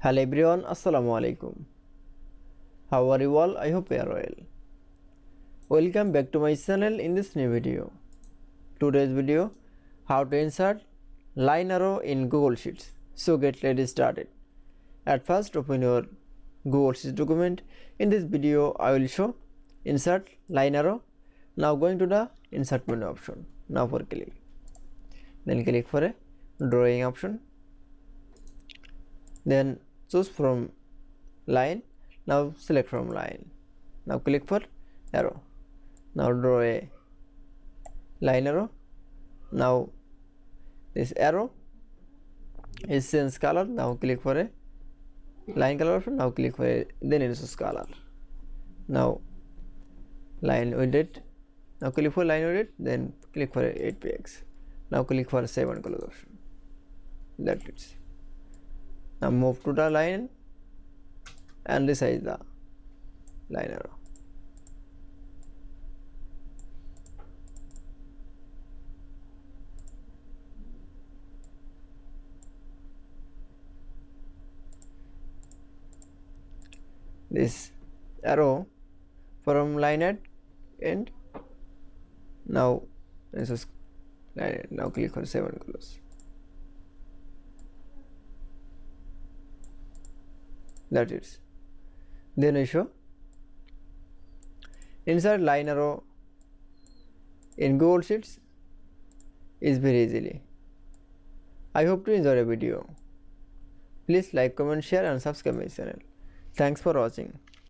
Hello everyone, Assalamu alaikum. How are you all? I hope you are well. Welcome back to my channel in this new video. Today's video, how to insert line arrow in Google Sheets. So let's started. At first, open your Google Sheets document. In this video, I will show insert line arrow. Now going to the insert menu option. Now for click. Then click for a drawing option. Then choose from line. Now select from line. Now click for arrow. Now draw a line arrow. Now this arrow is change color. Now click for a line color option. Now click for a then choose color. Now line width. Now click for line width. Then click for 8px. Now click for save and close option. That's it. Now move to the line and resize the line arrow. This arrow from line at end. Now this is line. Now click on save and close. That's it. Then I show insert line arrow in Google Sheets is very easily. I hope to enjoy the video. Please like, comment, share and subscribe my channel. Thanks for watching.